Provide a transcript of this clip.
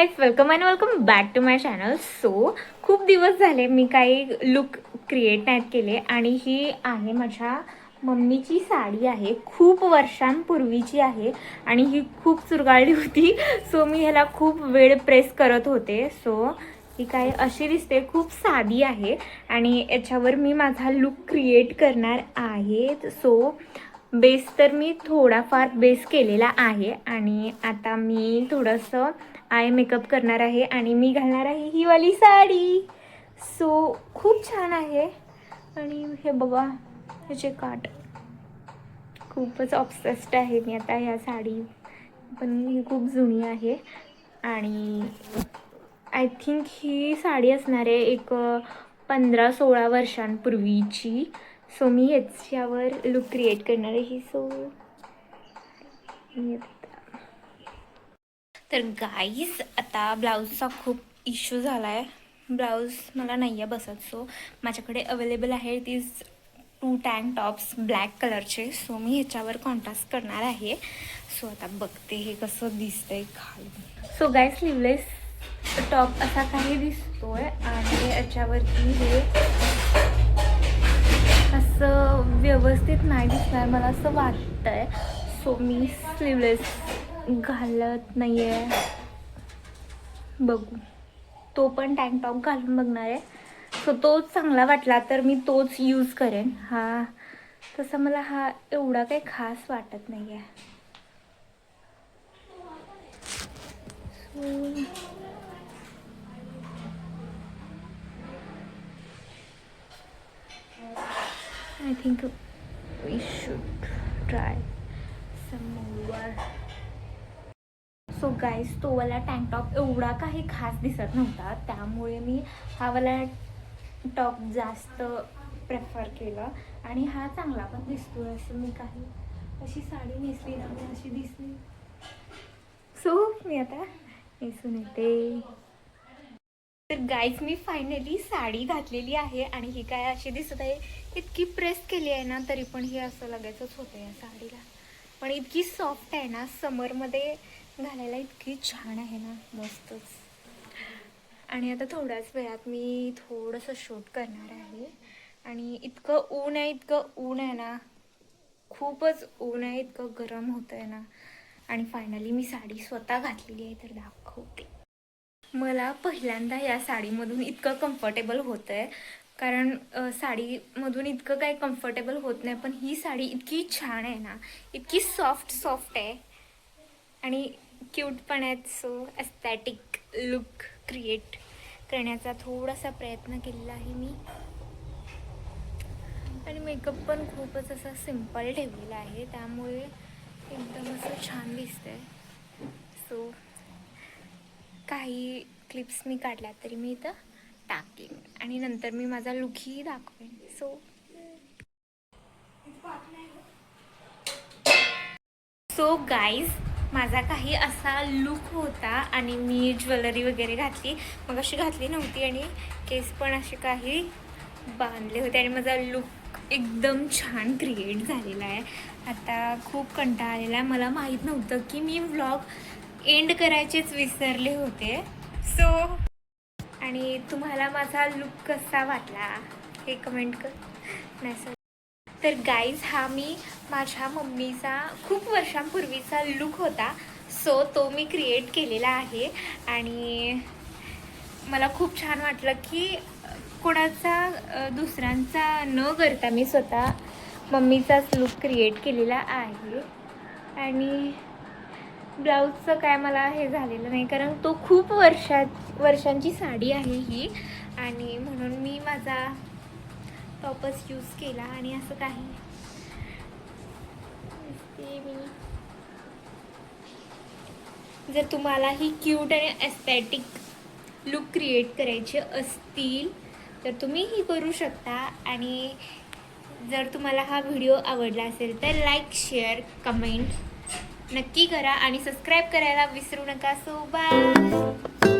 Guys, welcome and welcome back to my channel. So खूप दिवस झाले मी काही लुक क्रिएट नाहीत केले आणि ही आहे माझ्या मम्मीची साडी आहे. खूप वर्षांपूर्वीची आहे आणि ही खूप चुरगाळली होती. सो मी ह्याला खूप वेळ प्रेस करत होते. सो ही काय अशी दिसते, खूप साधी आहे आणि याच्यावर मी माझा लुक क्रिएट करणार आहे. सो बेस तर मी थोडाफार बेस केलेला आहे आणि आता मी थोडंसं आय मेकअप करणार आहे आणि मी घालणार आहे ही वाली साडी. सो खूप छान आहे आणि हे बघा ह्याचे काठ, खूपच ऑब्सेस्ड आहे मी आता ह्या साडी. पण ही खूप जुनी आहे आणि आय थिंक ही साडी असणार आहे एक 15-16 वर्षांपूर्वीची. सो मी याच्यावर लुक क्रिएट करणार आहे. सो तर गाईज, आता ब्लाऊजचा खूप इश्यू झाला आहे. ब्लाऊज मला नाही आहे बसत. सो माझ्याकडे अवेलेबल आहे तीज 2 टँक टॉप्स ब्लॅक कलरचे. सो मी ह्याच्यावर कॉन्ट्रास्ट करणार आहे. सो आता बघते हे कसं दिसतंय खाली. सो गाईज, स्लीवलेस टॉप असा काही दिसतोय आणि याच्यावरती हे असं व्यवस्थित नाही दिसणार मला असं वाटतंय. सो मी स्लीवलेस घालत नाही आहे. बघू, तो पण टँक टॉप घालून बघणार आहे. सो तोच चांगला वाटला तर मी तोच यूज करेन. हा तसं मला हा एवढा काही खास वाटत नाही आहे. I think we should try some more. So guys, तो वाला टँक टॉप एवढा काही खास दिसत नव्हता, त्यामुळे मी हा वाला टॉप जास्त प्रेफर केलं आणि हा चांगला पण दिसतोय. असं मी काही अशी साडी नेसली ना मी अशी दिसली. सो मी आता नेसून येते. तर गाईज, मी फायनली साडी घातलेली आहे आणि ही काय अशी दिसत आहे, इतकी प्रेस केली आहे ना तरी पण हे असं लगेचच होतं या साडीला. पण इतकी सॉफ्ट आहे ना, समरमध्ये घालायला इतकी छान आहे ना, मस्तच. आणि आता थोड्याच वेळात मी थोडंसं शूट करणार आहे आणि इतकं ऊन आहे ना, खूपच ऊन आहे, इतकं गरम होतं आहे ना. आणि फायनली मी साडी स्वतः घातलेली आहे तर दाखवते. मला पहिल्यांदा या साडीमधून इतकं कम्फर्टेबल होतं आहे, कारण साडीमधून इतकं काही कम्फर्टेबल होत नाही, पण ही साडी इतकी छान आहे ना, इतकी सॉफ्ट आहे आणि क्यूट पण आहेत. सो एस्थेटिक लुक क्रिएट करण्याचा थोडासा प्रयत्न केलेला आहे मी आणि मेकअप पण खूपच असा सिम्पल ठेवलेला आहे, त्यामुळे एकदम असं छान दिसतंय. सो काही क्लिप्स मी काढल्या तरी मी इथं टाकेन आणि नंतर मी माझा लुकही दाखवेन. सो गाईज, माझा काही असा लुक होता आणि मी ज्वेलरी वगैरे घातली, मग अशी घातली नव्हती आणि केस पण असे काही बांधले होते आणि माझा लुक एकदम छान क्रिएट झालेला आहे. आता खूप कंटाळा आलेला आहे. मला माहीत नव्हतं की मी व्लॉग एंड करायचेच विसरले होते. सो आणि तुम्हाला माझा लुक कसा वाटला हे कमेंट कर. नाही तर गाईज, हा मी माझ्या मम्मीचा खूप वर्षांपूर्वीचा लुक होता. सो तो मी क्रिएट केलेला आहे आणि मला खूप छान वाटलं की कोणाचा दुसऱ्यांचा न करता मी स्वतः मम्मीचाच लुक क्रिएट केलेला आहे. आणि ब्लाऊजचं काय मला हे झालेलं नाही, कारण तो खूप वर्षांची साडी आहे ही आणि म्हणून मी माझा टॉपच यूज केला आणि असं काही मी. जर तुम्हाला ही क्यूट आणि एस्थेटिक लुक क्रिएट करायचे असतील तर तुम्ही ही करू शकता. आणि जर तुम्हाला हा व्हिडिओ आवडला असेल तर लाईक, शेअर, कमेंट नक्की करा आणि सबस्क्राईब करायला विसरू नका. So bye.